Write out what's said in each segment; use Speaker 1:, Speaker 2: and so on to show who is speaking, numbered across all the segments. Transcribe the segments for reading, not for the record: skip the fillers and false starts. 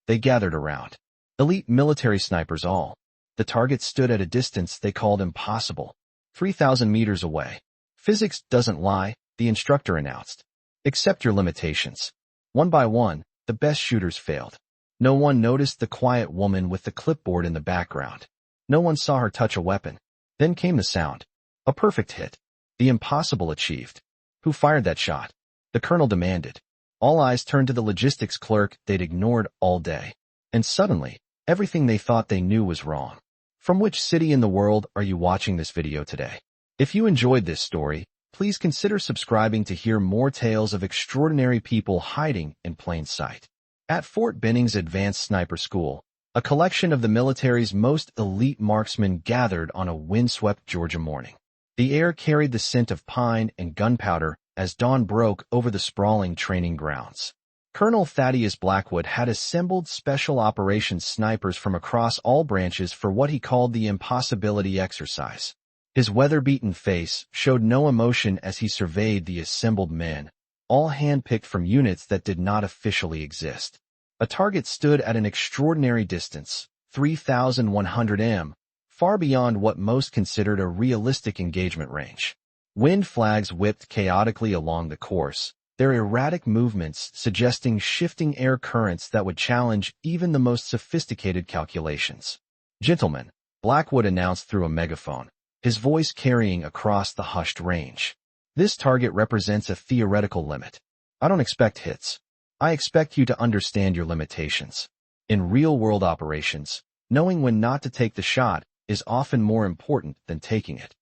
Speaker 1: They gathered around. Elite military snipers all. The target stood at a distance they called impossible. 3,000 meters away. Physics doesn't lie, the instructor announced. Accept your limitations. One by one, the best shooters failed. No one noticed the quiet woman with the clipboard in the background. No one saw her touch a weapon. Then came the sound. A perfect hit. The impossible achieved. Who fired that shot? The colonel demanded. All eyes turned to the logistics clerk they'd ignored all day. And suddenly, everything they thought they knew was wrong. From which city in the world are you watching this video today? If you enjoyed this story, please consider subscribing to hear more tales of extraordinary people hiding in plain sight. At Fort Benning's Advanced Sniper School, a collection of the military's most elite marksmen gathered on a windswept Georgia morning. The air carried the scent of pine and gunpowder as dawn broke over the sprawling training grounds. Colonel Thaddeus Blackwood had assembled special operations snipers from across all branches for what he called the impossibility exercise. His weather-beaten face showed no emotion as he surveyed the assembled men, all hand-picked from units that did not officially exist. A target stood at an extraordinary distance, 3,100 m, far beyond what most considered a realistic engagement range. Wind flags whipped chaotically along the course, their erratic movements suggesting shifting air currents that would challenge even the most sophisticated calculations. "Gentlemen," Blackwood announced through a megaphone, his voice carrying across the hushed range. "This target represents a theoretical limit. I don't expect hits. I expect you to understand your limitations. In real-world operations, knowing when not to take the shot is often more important than taking it."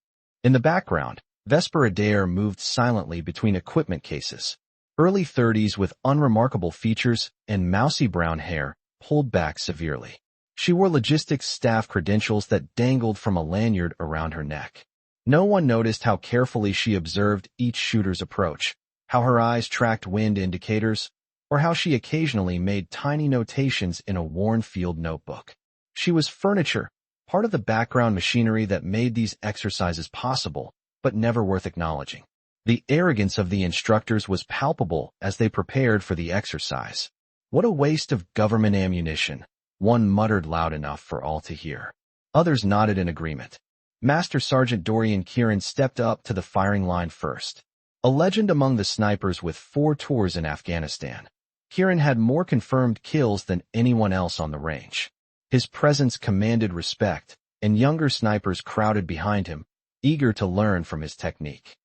Speaker 1: In the background, Vesper Adair moved silently between equipment cases. Early 30s with unremarkable features and mousy brown hair pulled back severely. She wore logistics staff credentials that dangled from a lanyard around her neck. No one noticed how carefully she observed each shooter's approach, how her eyes tracked wind indicators, or how she occasionally made tiny notations in a worn field notebook. She was furniture, part of the background machinery that made these exercises possible, but never worth acknowledging. The arrogance of the instructors was palpable as they prepared for the exercise. "What a waste of government ammunition," one muttered loud enough for all to hear. Others nodded in agreement. Master Sergeant Dorian Kieran stepped up to the firing line first. A legend among the snipers with 4 tours in Afghanistan, Kieran had more confirmed kills than anyone else on the range. His presence commanded respect, and younger snipers crowded behind him, eager to learn from his technique.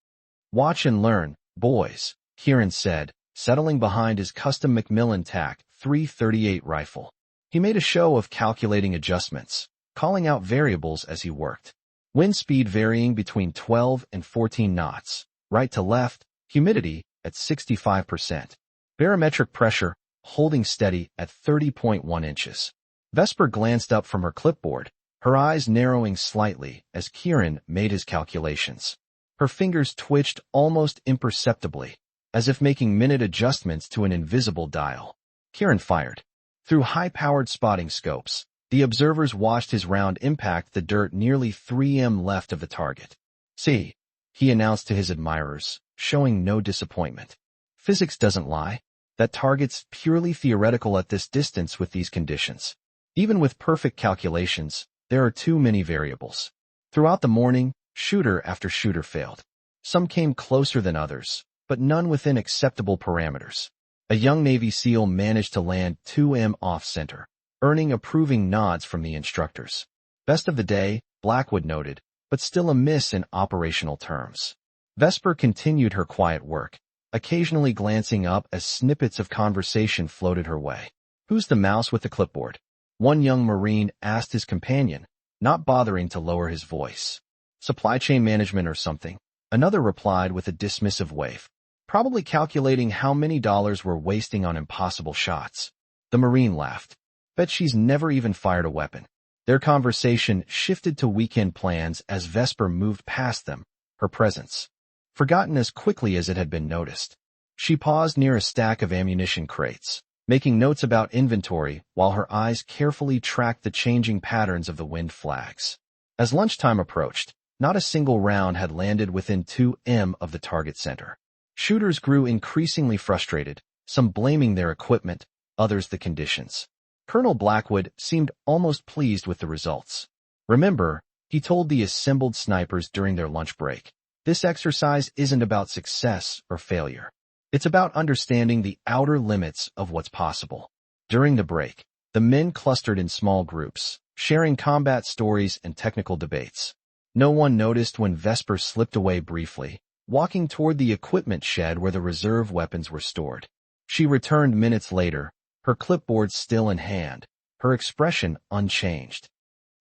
Speaker 1: "Watch and learn, boys," Kieran said, settling behind his custom Macmillan TAC 338 rifle. He made a show of calculating adjustments, calling out variables as he worked. Wind speed varying between 12 and 14 knots, right to left, humidity at 65%. Barometric pressure holding steady at 30.1 inches. Vesper glanced up from her clipboard, her eyes narrowing slightly as Kieran made his calculations. Her fingers twitched almost imperceptibly, as if making minute adjustments to an invisible dial. Kieran fired. Through high-powered spotting scopes, the observers watched his round impact the dirt nearly 3 m left of the target. "See," he announced to his admirers, showing no disappointment. "Physics doesn't lie. That target's purely theoretical at this distance with these conditions. Even with perfect calculations, there are too many variables." Throughout the morning, shooter after shooter failed. Some came closer than others, but none within acceptable parameters. A young Navy SEAL managed to land 2 m off-center, earning approving nods from the instructors. "Best of the day," Blackwood noted, but still a miss in operational terms. Vesper continued her quiet work, occasionally glancing up as snippets of conversation floated her way. "Who's the mouse with the clipboard?" one young Marine asked his companion, not bothering to lower his voice. "Supply chain management or something," another replied with a dismissive wave. "Probably calculating how many dollars we're wasting on impossible shots." The Marine laughed. "Bet she's never even fired a weapon." Their conversation shifted to weekend plans as Vesper moved past them, her presence forgotten as quickly as it had been noticed. She paused near a stack of ammunition crates, making notes about inventory while her eyes carefully tracked the changing patterns of the wind flags. As lunchtime approached, not a single round had landed within 2 m of the target center. Shooters grew increasingly frustrated, some blaming their equipment, others the conditions. Colonel Blackwood seemed almost pleased with the results. Remember, he told the assembled snipers during their lunch break, this exercise isn't about success or failure. It's about understanding the outer limits of what's possible. During the break, the men clustered in small groups, sharing combat stories and technical debates. No one noticed when Vesper slipped away briefly, walking toward the equipment shed where the reserve weapons were stored. She returned minutes later, her clipboard still in hand, her expression unchanged.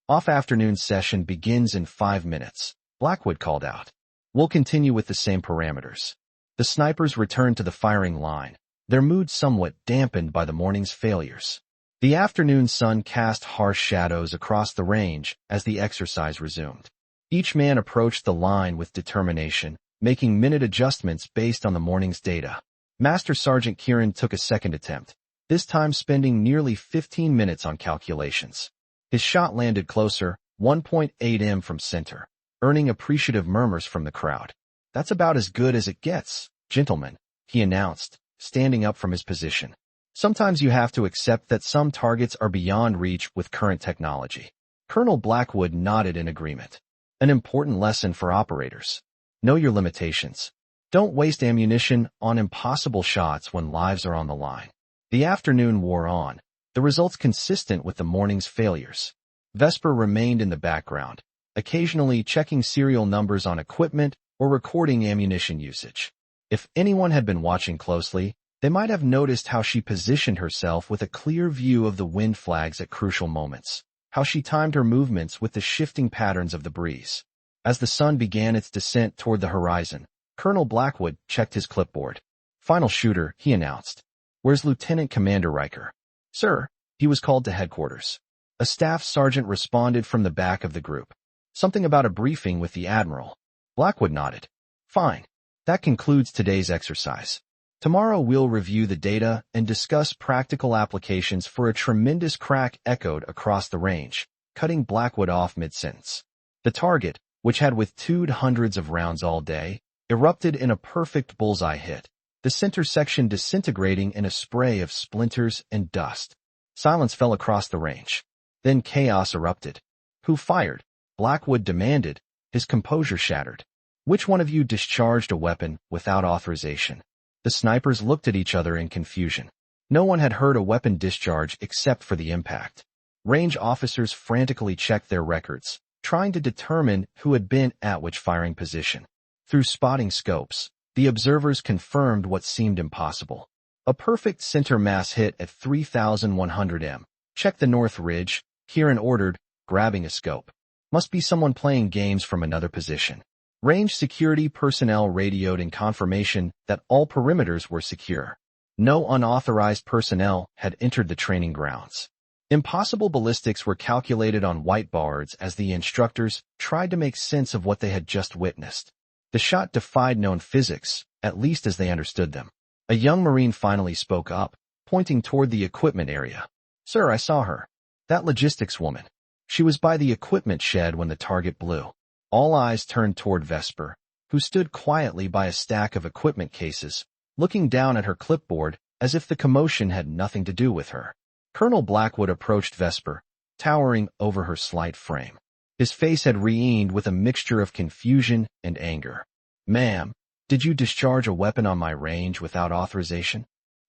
Speaker 1: Off-afternoon session begins in 5 minutes, Blackwood called out. We'll continue with the same parameters. The snipers returned to the firing line, their mood somewhat dampened by the morning's failures. The afternoon sun cast harsh shadows across the range as the exercise resumed. Each man approached the line with determination, making minute adjustments based on the morning's data. Master Sergeant Kieran took a second attempt, this time spending nearly 15 minutes on calculations. His shot landed closer, 1.8 m from center, earning appreciative murmurs from the crowd. That's about as good as it gets, gentlemen, he announced, standing up from his position. Sometimes you have to accept that some targets are beyond reach with current technology. Colonel Blackwood nodded in agreement. An important lesson for operators. Know your limitations. Don't waste ammunition on impossible shots when lives are on the line. The afternoon wore on, the results consistent with the morning's failures. Vesper remained in the background, occasionally checking serial numbers on equipment or recording ammunition usage. If anyone had been watching closely, they might have noticed how she positioned herself with a clear view of the wind flags at crucial moments, how she timed her movements with the shifting patterns of the breeze. As the sun began its descent toward the horizon, Colonel Blackwood checked his clipboard. Final shooter, he announced. Where's Lieutenant Commander Riker? Sir, he was called to headquarters. A staff sergeant responded from the back of the group. Something about a briefing with the Admiral. Blackwood nodded. Fine. That concludes today's exercise. Tomorrow we'll review the data and discuss practical applications for a tremendous crack echoed across the range, cutting Blackwood off mid-sentence. The target, which had withstood hundreds of rounds all day, erupted in a perfect bullseye hit, the center section disintegrating in a spray of splinters and dust. Silence fell across the range. Then chaos erupted. Who fired? Blackwood demanded, his composure shattered. Which one of you discharged a weapon without authorization? The snipers looked at each other in confusion. No one had heard a weapon discharge except for the impact. Range officers frantically checked their records, trying to determine who had been at which firing position. Through spotting scopes, the observers confirmed what seemed impossible. A perfect center mass hit at 3,100 m. Check the north ridge, Kieran ordered, grabbing a scope. Must be someone playing games from another position. Range security personnel radioed in confirmation that all perimeters were secure. No unauthorized personnel had entered the training grounds. Impossible ballistics were calculated on whiteboards as the instructors tried to make sense of what they had just witnessed. The shot defied known physics, at least as they understood them. A young Marine finally spoke up, pointing toward the equipment area. Sir, I saw her. That logistics woman. She was by the equipment shed when the target blew. All eyes turned toward Vesper, who stood quietly by a stack of equipment cases, looking down at her clipboard as if the commotion had nothing to do with her. Colonel Blackwood approached Vesper, towering over her slight frame. His face had reamed with a mixture of confusion and anger. Ma'am, did you discharge a weapon on my range without authorization?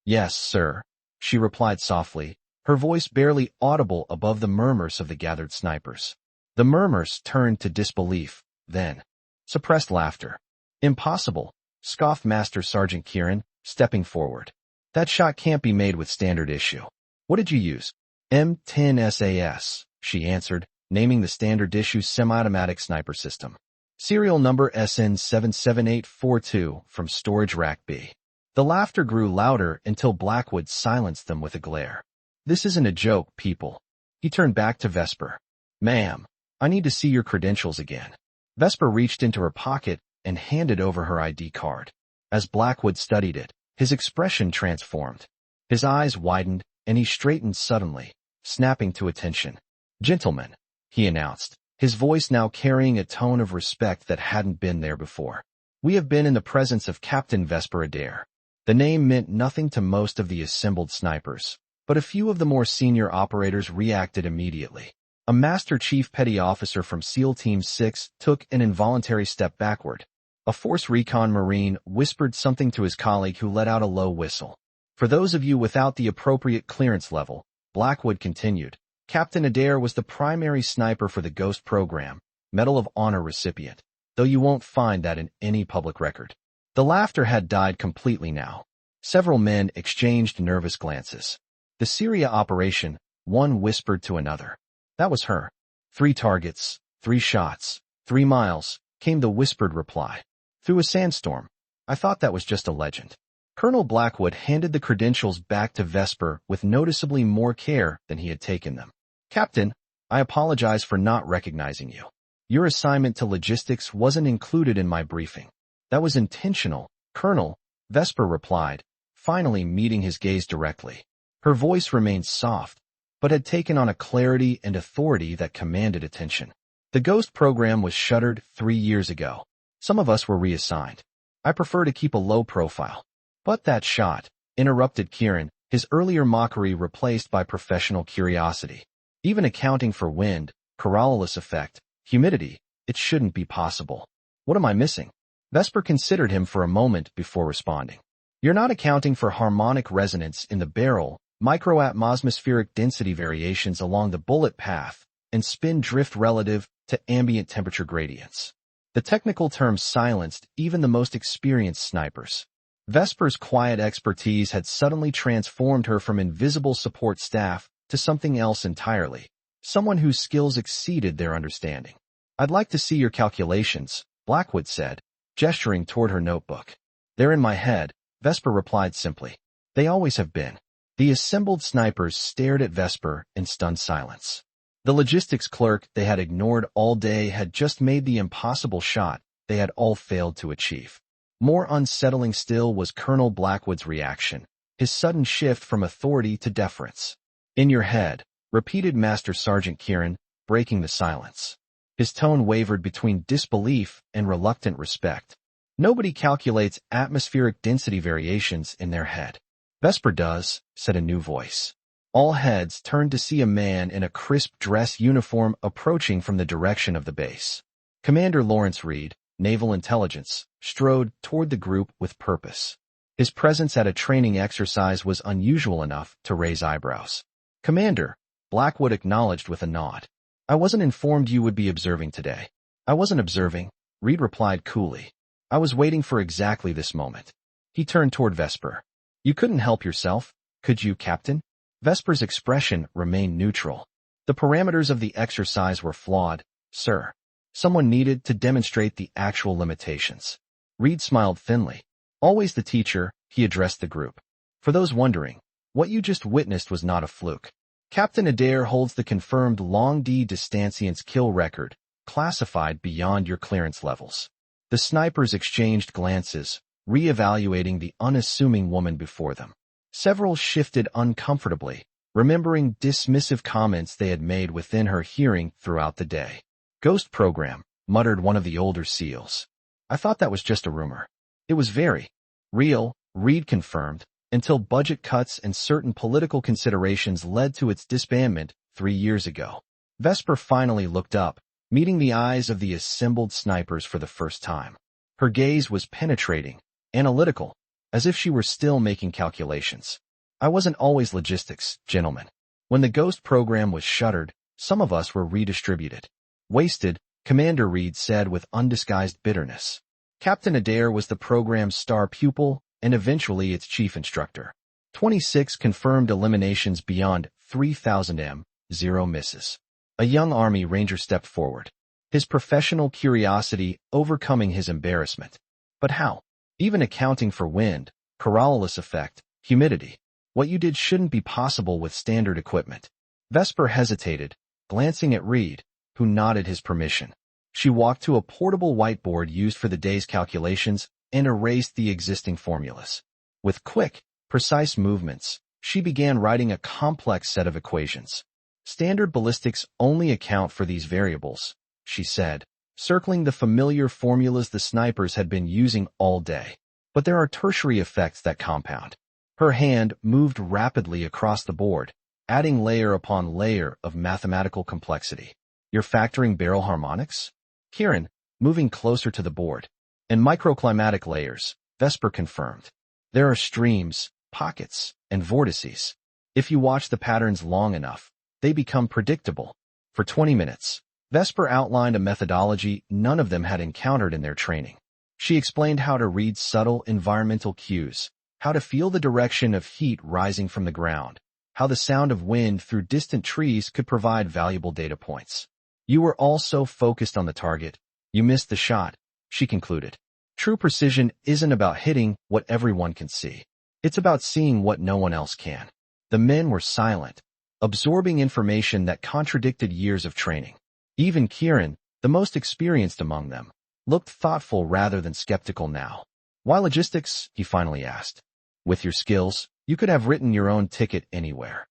Speaker 1: Yes, sir, she replied softly, her voice barely audible above the murmurs of the gathered snipers. The murmurs turned to disbelief, then suppressed laughter. Impossible, scoffed Master Sergeant Kieran, stepping forward. That shot can't be made with standard issue. What did you use? M10 SAS, she answered, naming the standard issue semi-automatic sniper system. Serial number SN77842 from Storage Rack B. The laughter grew louder until Blackwood silenced them with a glare. This isn't a joke, people. He turned back to Vesper. Ma'am, I need to see your credentials again. Vesper reached into her pocket and handed over her ID card. As Blackwood studied it, his expression transformed. His eyes widened, and he straightened suddenly, snapping to attention. Gentlemen, he announced, his voice now carrying a tone of respect that hadn't been there before. We have been in the presence of Captain Vesper Adair. The name meant nothing to most of the assembled snipers, but a few of the more senior operators reacted immediately. A Master Chief Petty Officer from SEAL Team 6 took an involuntary step backward. A Force Recon Marine whispered something to his colleague who let out a low whistle. For those of you without the appropriate clearance level, Blackwood continued, Captain Adair was the primary sniper for the Ghost program, Medal of Honor recipient, though you won't find that in any public record. The laughter had died completely now. Several men exchanged nervous glances. The Syria operation, one whispered to another. That was her. 3 targets, 3 shots, 3 miles, came the whispered reply. Through a sandstorm. I thought that was just a legend. Colonel Blackwood handed the credentials back to Vesper with noticeably more care than he had taken them. Captain, I apologize for not recognizing you. Your assignment to logistics wasn't included in my briefing. That was intentional, Colonel, Vesper replied, finally meeting his gaze directly. Her voice remained soft, but had taken on a clarity and authority that commanded attention. The Ghost program was shuttered 3 years ago. Some of us were reassigned. I prefer to keep a low profile. But that shot, interrupted Kieran, his earlier mockery replaced by professional curiosity. Even accounting for wind, Coriolis effect, humidity, it shouldn't be possible. What am I missing? Vesper considered him for a moment before responding. You're not accounting for harmonic resonance in the barrel, microatmospheric density variations along the bullet path, and spin drift relative to ambient temperature gradients. The technical term silenced even the most experienced snipers. Vesper's quiet expertise had suddenly transformed her from invisible support staff to something else entirely, someone whose skills exceeded their understanding. I'd like to see your calculations, Blackwood said, gesturing toward her notebook. They're in my head, Vesper replied simply. They always have been. The assembled snipers stared at Vesper in stunned silence. The logistics clerk they had ignored all day had just made the impossible shot they had all failed to achieve. More unsettling still was Colonel Blackwood's reaction, his sudden shift from authority to deference. In your head, repeated Master Sergeant Kieran, breaking the silence. His tone wavered between disbelief and reluctant respect. Nobody calculates atmospheric density variations in their head. Vesper does, said a new voice. All heads turned to see a man in a crisp dress uniform approaching from the direction of the base. Commander Lawrence Reed, Naval Intelligence, strode toward the group with purpose. His presence at a training exercise was unusual enough to raise eyebrows. Commander, Blackwood acknowledged with a nod. I wasn't informed you would be observing today. I wasn't observing, Reed replied coolly. I was waiting for exactly this moment. He turned toward Vesper. You couldn't help yourself, could you, Captain? Vesper's expression remained neutral. The parameters of the exercise were flawed, sir. Someone needed to demonstrate the actual limitations. Reed smiled thinly. Always the teacher, he addressed the group. For those wondering, what you just witnessed was not a fluke. Captain Adair holds the confirmed Long D Distanciance kill record, classified beyond your clearance levels. The snipers exchanged glances, re-evaluating the unassuming woman before them. Several shifted uncomfortably, remembering dismissive comments they had made within her hearing throughout the day. Ghost program, muttered one of the older SEALs. I thought that was just a rumor. It was very real, Reed confirmed, until budget cuts and certain political considerations led to its disbandment 3 years ago. Vesper finally looked up, meeting the eyes of the assembled snipers for the first time. Her gaze was penetrating, analytical, as if she were still making calculations. I wasn't always logistics, gentlemen. When the Ghost program was shuttered, some of us were redistributed. Wasted, Commander Reed said with undisguised bitterness. Captain Adair was the program's star pupil and eventually its chief instructor. 26 confirmed eliminations beyond 3,000 m, 0 misses. A young Army Ranger stepped forward, his professional curiosity overcoming his embarrassment. But how? Even accounting for wind, Coriolis effect, humidity. What you did shouldn't be possible with standard equipment. Vesper hesitated, glancing at Reed, who nodded his permission. She walked to a portable whiteboard used for the day's calculations and erased the existing formulas. With quick, precise movements, she began writing a complex set of equations. Standard ballistics only account for these variables, she said, circling the familiar formulas the snipers had been using all day. But there are tertiary effects that compound. Her hand moved rapidly across the board, adding layer upon layer of mathematical complexity. You're factoring barrel harmonics? Kieran, moving closer to the board. In microclimatic layers, Vesper confirmed. There are streams, pockets, and vortices. If you watch the patterns long enough, they become predictable. For 20 minutes, Vesper outlined a methodology none of them had encountered in their training. She explained how to read subtle environmental cues, how to feel the direction of heat rising from the ground, how the sound of wind through distant trees could provide valuable data points. You were all so focused on the target, you missed the shot, she concluded. True precision isn't about hitting what everyone can see. It's about seeing what no one else can. The men were silent, absorbing information that contradicted years of training. Even Kieran, the most experienced among them, looked thoughtful rather than skeptical now. Why logistics? He finally asked. With your skills, you could have written your own ticket anywhere.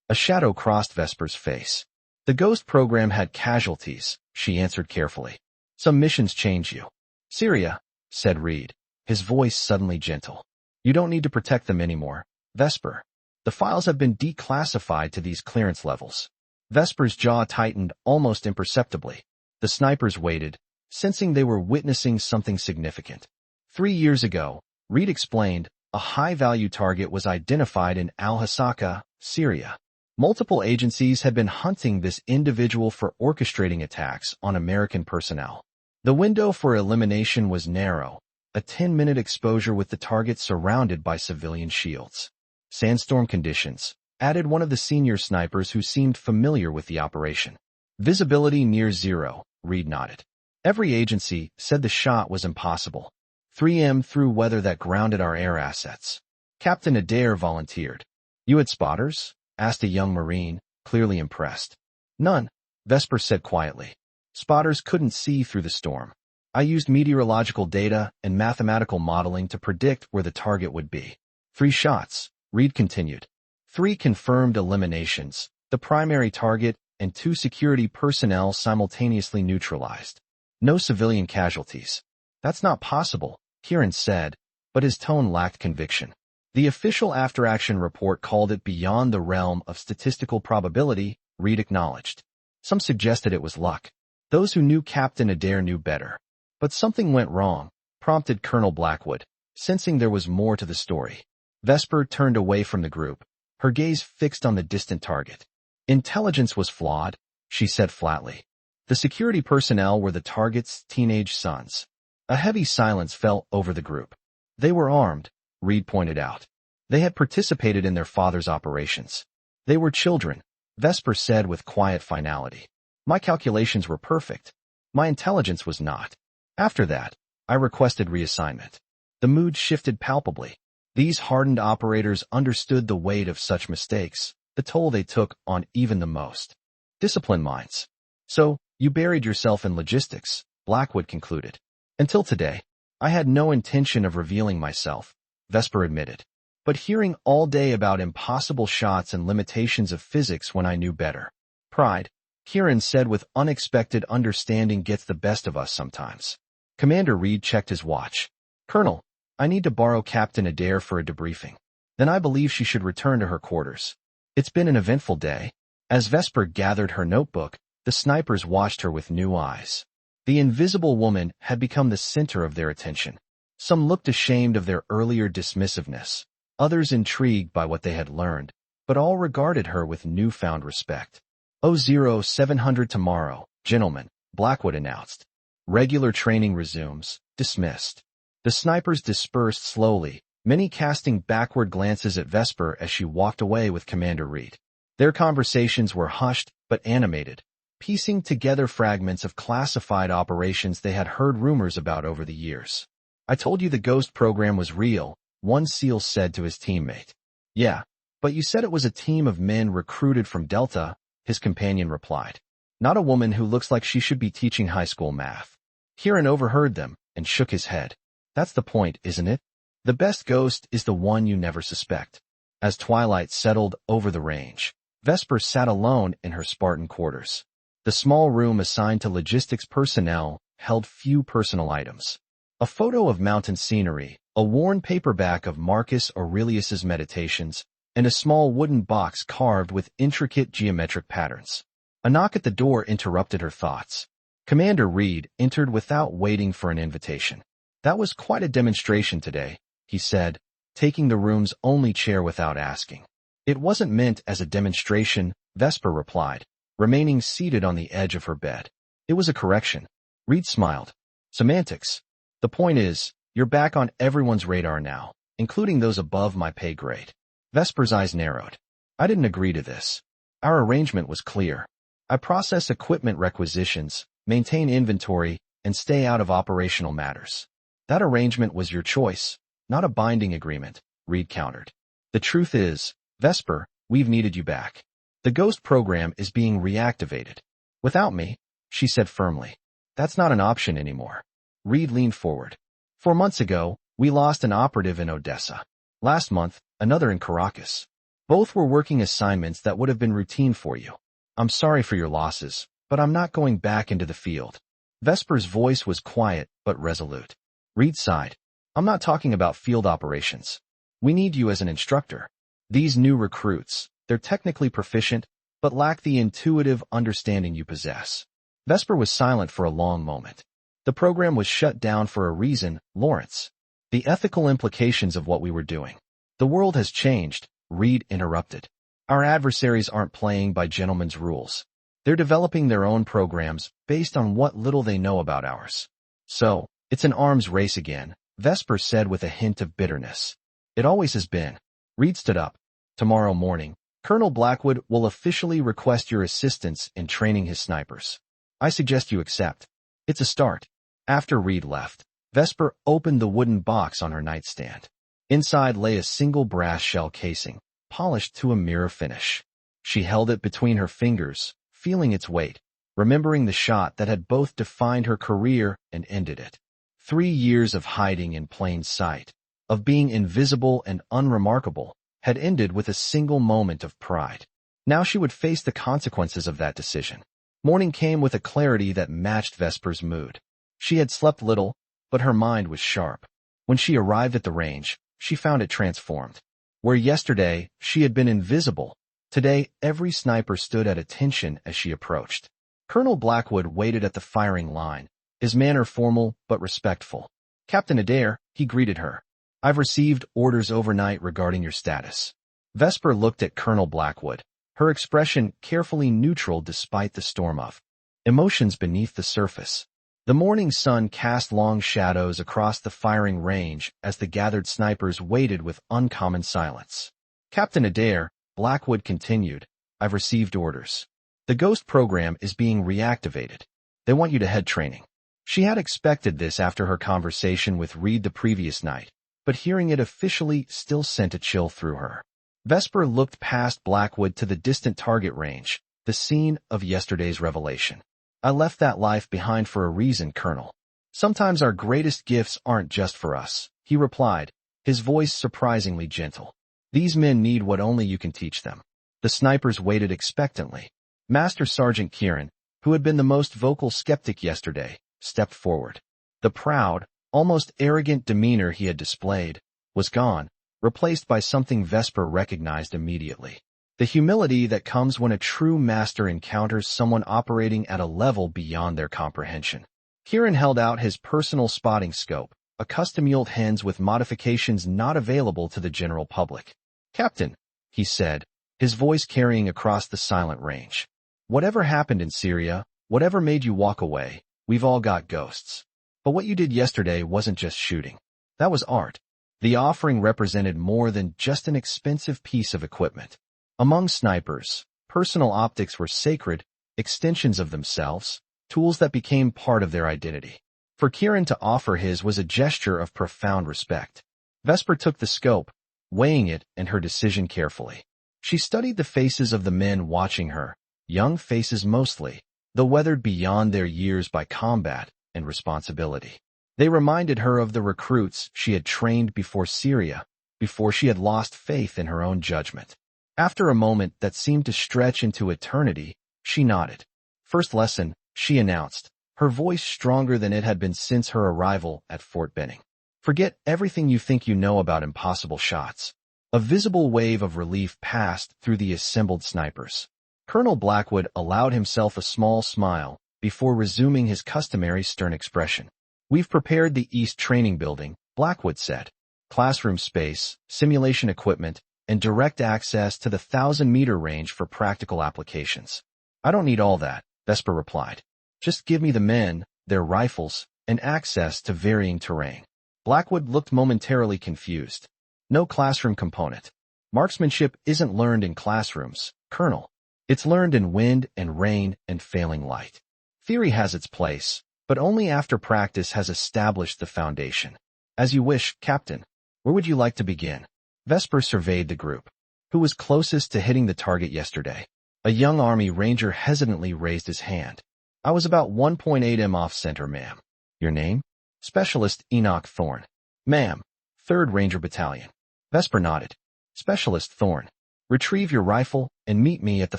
Speaker 1: A shadow crossed Vesper's face. The Ghost program had casualties, she answered carefully. Some missions change you. Syria, said Reed, his voice suddenly gentle. You don't need to protect them anymore, Vesper. The files have been declassified to these clearance levels. Vesper's jaw tightened almost imperceptibly. The snipers waited, sensing they were witnessing something significant. 3 years ago, Reed explained, a high-value target was identified in Al-Hasaka, Syria. Multiple agencies had been hunting this individual for orchestrating attacks on American personnel. The window for elimination was narrow, a 10-minute exposure with the target surrounded by civilian shields. Sandstorm conditions, added one of the senior snipers who seemed familiar with the operation. Visibility near zero, Reed nodded. Every agency said the shot was impossible. 3M threw weather that grounded our air assets. Captain Adair volunteered. You had spotters? Asked a young Marine, clearly impressed. None, Vesper said quietly. Spotters couldn't see through the storm. I used meteorological data and mathematical modeling to predict where the target would be. 3 shots, Reed continued. 3 confirmed eliminations, the primary target and 2 security personnel simultaneously neutralized. No civilian casualties. That's not possible, Kieran said, but his tone lacked conviction. The official after-action report called it beyond the realm of statistical probability, Reed acknowledged. Some suggested it was luck. Those who knew Captain Adair knew better. But something went wrong, prompted Colonel Blackwood, sensing there was more to the story. Vesper turned away from the group, her gaze fixed on the distant target. Intelligence was flawed, she said flatly. The security personnel were the target's teenage sons. A heavy silence fell over the group. They were armed, Reed pointed out. They had participated in their father's operations. They were children, Vesper said with quiet finality. My calculations were perfect. My intelligence was not. After that, I requested reassignment. The mood shifted palpably. These hardened operators understood the weight of such mistakes, the toll they took on even the most disciplined minds. So, you buried yourself in logistics, Blackwood concluded. Until today, I had no intention of revealing myself, Vesper admitted. But hearing all day about impossible shots and limitations of physics when I knew better. Pride, Kieran said with unexpected understanding, gets the best of us sometimes. Commander Reed checked his watch. Colonel, I need to borrow Captain Adair for a debriefing. Then I believe she should return to her quarters. It's been an eventful day. As Vesper gathered her notebook, the snipers watched her with new eyes. The invisible woman had become the center of their attention. Some looked ashamed of their earlier dismissiveness, others intrigued by what they had learned, but all regarded her with newfound respect. 0700 tomorrow, gentlemen, Blackwood announced. Regular training resumes, dismissed. The snipers dispersed slowly, many casting backward glances at Vesper as she walked away with Commander Reed. Their conversations were hushed but animated, piecing together fragments of classified operations they had heard rumors about over the years. I told you the Ghost program was real, one SEAL said to his teammate. Yeah, but you said it was a team of men recruited from Delta, his companion replied. Not a woman who looks like she should be teaching high school math. Kieran overheard them and shook his head. That's the point, isn't it? The best ghost is the one you never suspect. As twilight settled over the range, Vesper sat alone in her Spartan quarters. The small room assigned to logistics personnel held few personal items. A photo of mountain scenery, a worn paperback of Marcus Aurelius's Meditations, and a small wooden box carved with intricate geometric patterns. A knock at the door interrupted her thoughts. Commander Reed entered without waiting for an invitation. "That was quite a demonstration today," he said, taking the room's only chair without asking. "It wasn't meant as a demonstration," Vesper replied, remaining seated on the edge of her bed. "It was a correction." Reed smiled. "Semantics. The point is, you're back on everyone's radar now, including those above my pay grade." Vesper's eyes narrowed. "I didn't agree to this. Our arrangement was clear. I process equipment requisitions, maintain inventory, and stay out of operational matters. That arrangement was your choice, not a binding agreement," Reed countered. "The truth is, Vesper, we've needed you back. The Ghost program is being reactivated. Without me," she said firmly. "That's not an option anymore." Reed leaned forward. "4 months ago, we lost an operative in Odessa. Last month, another in Caracas. Both were working assignments that would have been routine for you. I'm sorry for your losses, but I'm not going back into the field." Vesper's voice was quiet but resolute. Reed sighed. "I'm not talking about field operations. We need you as an instructor. These new recruits, they're technically proficient, but lack the intuitive understanding you possess." Vesper was silent for a long moment. "The program was shut down for a reason, Lawrence. The ethical implications of what we were doing." "The world has changed," Reed interrupted. "Our adversaries aren't playing by gentlemen's rules. They're developing their own programs based on what little they know about ours. So, it's an arms race again," Vesper said with a hint of bitterness. "It always has been." Reed stood up. "Tomorrow morning, Colonel Blackwood will officially request your assistance in training his snipers. I suggest you accept. It's a start." After Reed left, Vesper opened the wooden box on her nightstand. Inside lay a single brass shell casing, polished to a mirror finish. She held it between her fingers, feeling its weight, remembering the shot that had both defined her career and ended it. 3 years of hiding in plain sight, of being invisible and unremarkable, had ended with a single moment of pride. Now she would face the consequences of that decision. Morning came with a clarity that matched Vesper's mood. She had slept little, but her mind was sharp. When she arrived at the range, she found it transformed. Where yesterday she had been invisible, today every sniper stood at attention as she approached. Colonel Blackwood waited at the firing line, his manner formal but respectful. "Captain Adair," he greeted her. "I've received orders overnight regarding your status." Vesper looked at Colonel Blackwood, her expression carefully neutral despite the storm of emotions beneath the surface. The morning sun cast long shadows across the firing range as the gathered snipers waited with uncommon silence. "Captain Adair," Blackwood continued, "I've received orders. The Ghost program is being reactivated. They want you to head training." She had expected this after her conversation with Reed the previous night, but hearing it officially still sent a chill through her. Vesper looked past Blackwood to the distant target range, the scene of yesterday's revelation. "I left that life behind for a reason, Colonel. Sometimes our greatest gifts aren't just for us," he replied, his voice surprisingly gentle. "These men need what only you can teach them." The snipers waited expectantly. Master Sergeant Kieran, who had been the most vocal skeptic yesterday, stepped forward. The proud, almost arrogant demeanor he had displayed was gone, replaced by something Vesper recognized immediately. The humility that comes when a true master encounters someone operating at a level beyond their comprehension. Kieran held out his personal spotting scope, a custom-built lens with modifications not available to the general public. "Captain," he said, his voice carrying across the silent range. "Whatever happened in Syria, whatever made you walk away, we've all got ghosts. But what you did yesterday wasn't just shooting. That was art. The offering represented more than just an expensive piece of equipment. Among snipers, personal optics were sacred, extensions of themselves, tools that became part of their identity. For Kieran to offer his was a gesture of profound respect. Vesper took the scope, weighing it and her decision carefully. She studied the faces of the men watching her, young faces mostly, though weathered beyond their years by combat and responsibility. They reminded her of the recruits she had trained before Syria, before she had lost faith in her own judgment. After a moment that seemed to stretch into eternity, she nodded. "First lesson," she announced, her voice stronger than it had been since her arrival at Fort Benning. Forget everything you think you know about impossible shots. A visible wave of relief passed through the assembled snipers. Colonel Blackwood allowed himself a small smile before resuming his customary stern expression. We've prepared the East Training Building, Blackwood said. Classroom space, simulation equipment, and direct access to the 1,000-meter range for practical applications. I don't need all that, Vesper replied. Just give me the men, their rifles, and access to varying terrain. Blackwood looked momentarily confused. No classroom component. Marksmanship isn't learned in classrooms, Colonel. It's learned in wind and rain and failing light. Theory has its place, but only after practice has established the foundation. As you wish, Captain. Where would you like to begin? Vesper surveyed the group. Who was closest to hitting the target yesterday? A young Army Ranger hesitantly raised his hand. I was about 1.8 m off center, ma'am. Your name? Specialist Enoch Thorne. Ma'am. 3rd Ranger Battalion. Vesper nodded. Specialist Thorne. Retrieve your rifle and meet me at the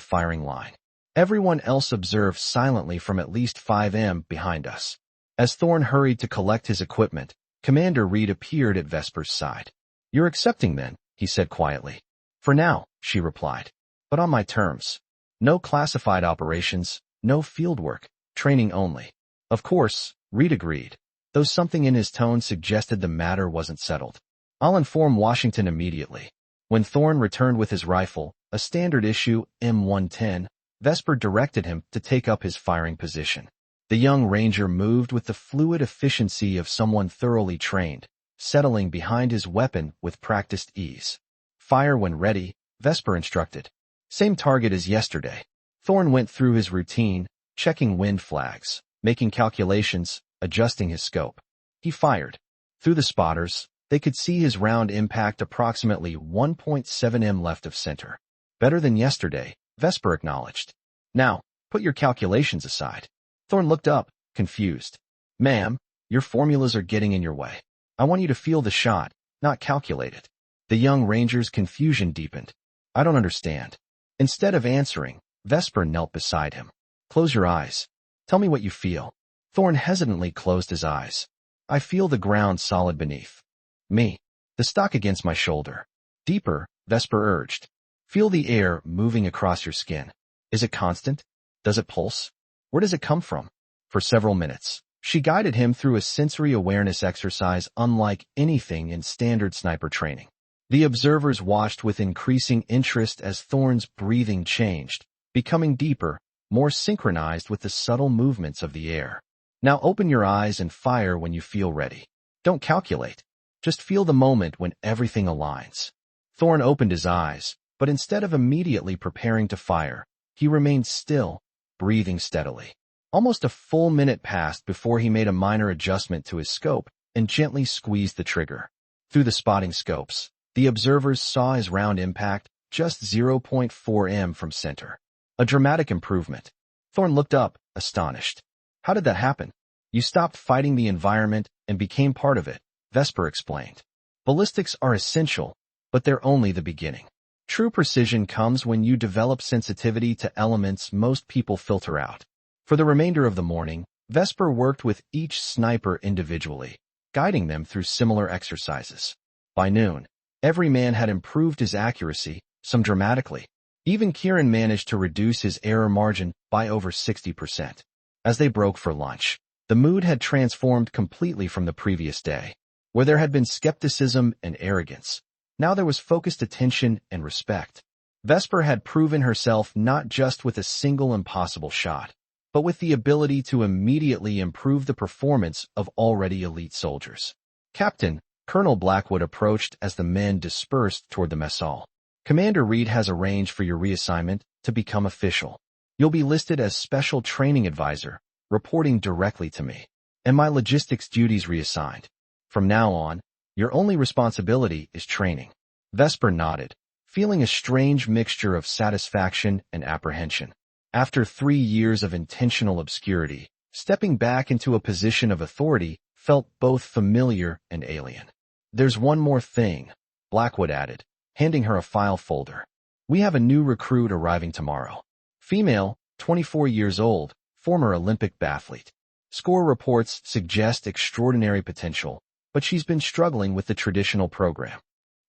Speaker 1: firing line. Everyone else observed silently from at least 5 m behind us. As Thorne hurried to collect his equipment, Commander Reed appeared at Vesper's side. You're accepting then, he said quietly. For now, she replied. But on my terms. No classified operations, no fieldwork, training only. Of course, Reed agreed, though something in his tone suggested the matter wasn't settled. I'll inform Washington immediately. When Thorne returned with his rifle, a standard issue M110, Vesper directed him to take up his firing position. The young ranger moved with the fluid efficiency of someone thoroughly trained, settling behind his weapon with practiced ease. Fire when ready, Vesper instructed. Same target as yesterday. Thorne went through his routine, checking wind flags, making calculations, adjusting his scope. He fired. Through the spotters, they could see his round impact approximately 1.7 m left of center. Better than yesterday, Vesper acknowledged. Now, put your calculations aside. Thorne looked up, confused. Ma'am, your formulas are getting in your way. I want you to feel the shot, not calculate it. The young ranger's confusion deepened. I don't understand. Instead of answering, Vesper knelt beside him. Close your eyes. Tell me what you feel. Thorne hesitantly closed his eyes. I feel the ground solid beneath me. The stock against my shoulder. Deeper, Vesper urged. Feel the air moving across your skin. Is it constant? Does it pulse? Where does it come from? For several minutes, she guided him through a sensory awareness exercise unlike anything in standard sniper training. The observers watched with increasing interest as Thorne's breathing changed, becoming deeper, more synchronized with the subtle movements of the air. Now open your eyes and fire when you feel ready. Don't calculate. Just feel the moment when everything aligns. Thorne opened his eyes, but instead of immediately preparing to fire, he remained still, breathing steadily. Almost a full minute passed before he made a minor adjustment to his scope and gently squeezed the trigger. Through the spotting scopes, the observers saw his round impact just 0.4 m from center. A dramatic improvement. Thorne looked up, astonished. How did that happen? You stopped fighting the environment and became part of it, Vesper explained. Ballistics are essential, but they're only the beginning. True precision comes when you develop sensitivity to elements most people filter out. For the remainder of the morning, Vesper worked with each sniper individually, guiding them through similar exercises. By noon, every man had improved his accuracy, some dramatically. Even Kieran managed to reduce his error margin by over 60%. As they broke for lunch, the mood had transformed completely from the previous day, where there had been skepticism and arrogance. Now there was focused attention and respect. Vesper had proven herself not just with a single impossible shot, but with the ability to immediately improve the performance of already elite soldiers. Captain, Colonel Blackwood approached as the men dispersed toward the mess hall. Commander Reed has arranged for your reassignment to become official. You'll be listed as Special Training Advisor, reporting directly to me, and my logistics duties reassigned. From now on, your only responsibility is training. Vesper nodded, feeling a strange mixture of satisfaction and apprehension. After 3 years of intentional obscurity, stepping back into a position of authority felt both familiar and alien. There's one more thing, Blackwood added, handing her a file folder. We have a new recruit arriving tomorrow. Female, 24 years old, former Olympic bathlete. Score reports suggest extraordinary potential, but she's been struggling with the traditional program.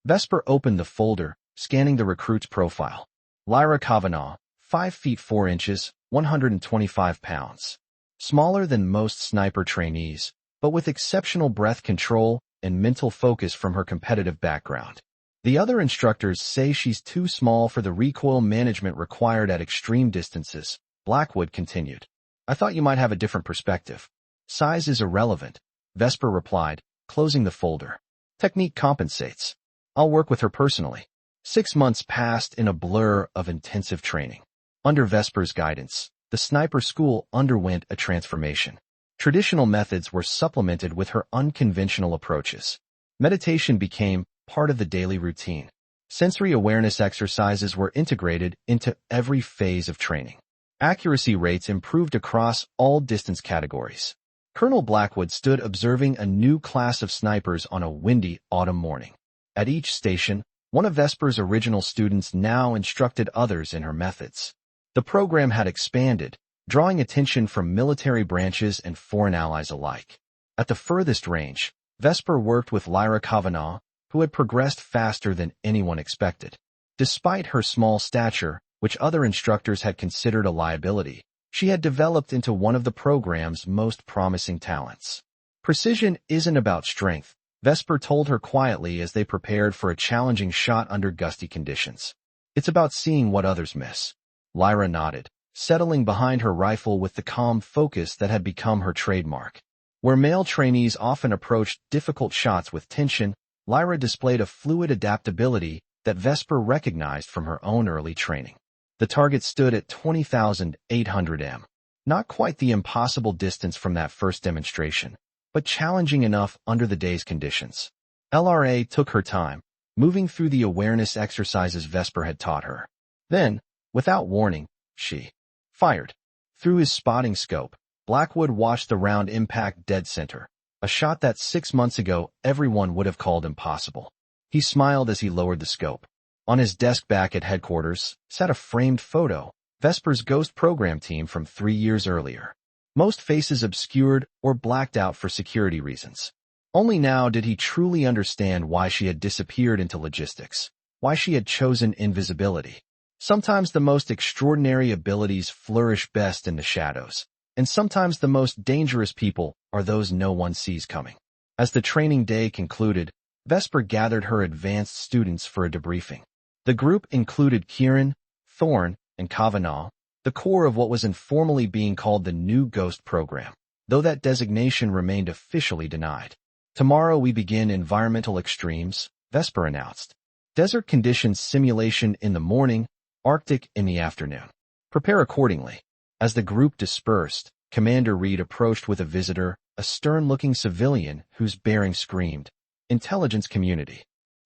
Speaker 1: Vesper opened the folder, scanning the recruit's profile. Lyra Kavanaugh, 5 feet 4 inches, 125 pounds. Smaller than most sniper trainees, but with exceptional breath control and mental focus from her competitive background. The other instructors say she's too small for the recoil management required at extreme distances, Blackwood continued. I thought you might have a different perspective. Size is irrelevant, Vesper replied, closing the folder. Technique compensates. I'll work with her personally. 6 months passed in a blur of intensive training. Under Vesper's guidance, the sniper school underwent a transformation. Traditional methods were supplemented with her unconventional approaches. Meditation became part of the daily routine. Sensory awareness exercises were integrated into every phase of training. Accuracy rates improved across all distance categories. Colonel Blackwood stood observing a new class of snipers on a windy autumn morning. At each station, one of Vesper's original students now instructed others in her methods. The program had expanded, drawing attention from military branches and foreign allies alike. At the furthest range, Vesper worked with Lyra Kavanaugh, who had progressed faster than anyone expected. Despite her small stature, which other instructors had considered a liability, she had developed into one of the program's most promising talents. Precision isn't about strength, Vesper told her quietly as they prepared for a challenging shot under gusty conditions. It's about seeing what others miss. Lyra nodded, settling behind her rifle with the calm focus that had become her trademark. Where male trainees often approached difficult shots with tension, Lyra displayed a fluid adaptability that Vesper recognized from her own early training. The target stood at 20,800 m. Not quite the impossible distance from that first demonstration, but challenging enough under the day's conditions. LRA took her time, moving through the awareness exercises Vesper had taught her. Then, without warning, she fired. Through his spotting scope, Blackwood watched the round impact dead center, a shot that 6 months ago everyone would have called impossible. He smiled as he lowered the scope. On his desk back at headquarters sat a framed photo, Vesper's Ghost program team from 3 years earlier. Most faces obscured or blacked out for security reasons. Only now did he truly understand why she had disappeared into logistics, why she had chosen invisibility. Sometimes the most extraordinary abilities flourish best in the shadows, and sometimes the most dangerous people are those no one sees coming. As the training day concluded, Vesper gathered her advanced students for a debriefing. The group included Kieran, Thorne, and Kavanaugh, the core of what was informally being called the new Ghost program, though that designation remained officially denied. Tomorrow we begin environmental extremes, Vesper announced. Desert conditions simulation in the morning, Arctic in the afternoon. Prepare accordingly. As the group dispersed, Commander Reed approached with a visitor, a stern-looking civilian whose bearing screamed, "Intelligence community."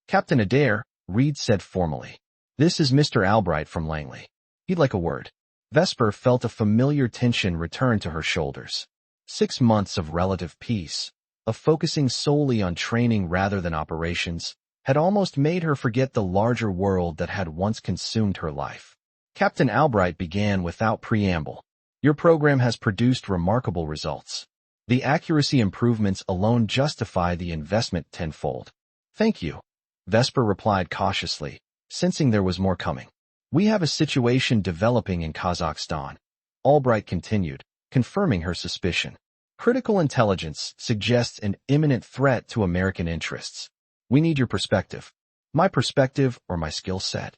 Speaker 1: "Captain Adair," Reed said formally. "This is Mr. Albright from Langley. He'd like a word." Vesper felt a familiar tension return to her shoulders. 6 months of relative peace, of focusing solely on training rather than operations, had almost made her forget the larger world that had once consumed her life. Captain Albright began without preamble. "Your program has produced remarkable results. The accuracy improvements alone justify the investment tenfold." "Thank you," Vesper replied cautiously, sensing there was more coming. "We have a situation developing in Kazakhstan," Albright continued, confirming her suspicion. "Critical intelligence suggests an imminent threat to American interests. We need your perspective." "My perspective or my skill set?"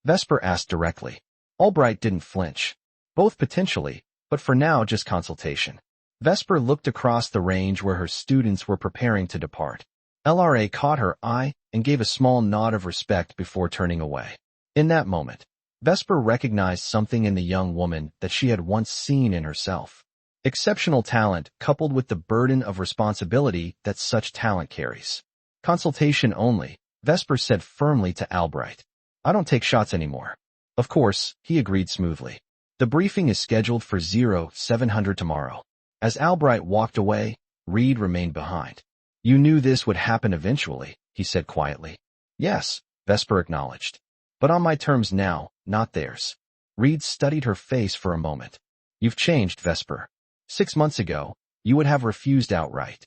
Speaker 1: Vesper asked directly. Albright didn't flinch. "Both potentially, but for now just consultation." Vesper looked across the range where her students were preparing to depart. LRA caught her eye and gave a small nod of respect before turning away. In that moment, Vesper recognized something in the young woman that she had once seen in herself. Exceptional talent coupled with the burden of responsibility that such talent carries. "Consultation only," Vesper said firmly to Albright. "I don't take shots anymore." "Of course," he agreed smoothly. "The briefing is scheduled for 0700 tomorrow." As Albright walked away, Reed remained behind. "You knew this would happen eventually," he said quietly. "Yes," Vesper acknowledged. "But on my terms now, not theirs." Reed studied her face for a moment. "You've changed, Vesper. 6 months ago, you would have refused outright."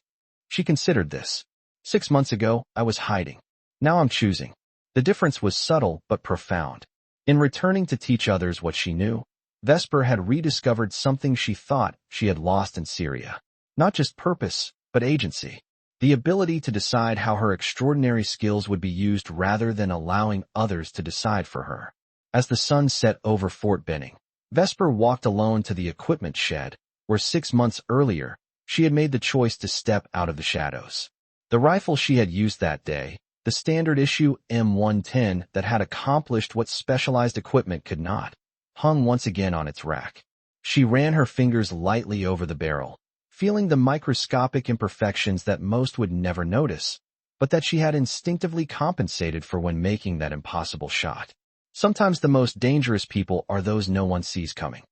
Speaker 1: She considered this. 6 months ago, I was hiding. Now I'm choosing. The difference was subtle but profound. In returning to teach others what she knew, Vesper had rediscovered something she thought she had lost in Syria. Not just purpose, but agency. The ability to decide how her extraordinary skills would be used rather than allowing others to decide for her. As the sun set over Fort Benning, Vesper walked alone to the equipment shed, where 6 months earlier, she had made the choice to step out of the shadows. The rifle she had used that day, the standard issue M110 that had accomplished what specialized equipment could not, hung once again on its rack. She ran her fingers lightly over the barrel, feeling the microscopic imperfections that most would never notice, but that she had instinctively compensated for when making that impossible shot. Sometimes the most dangerous people are those no one sees coming.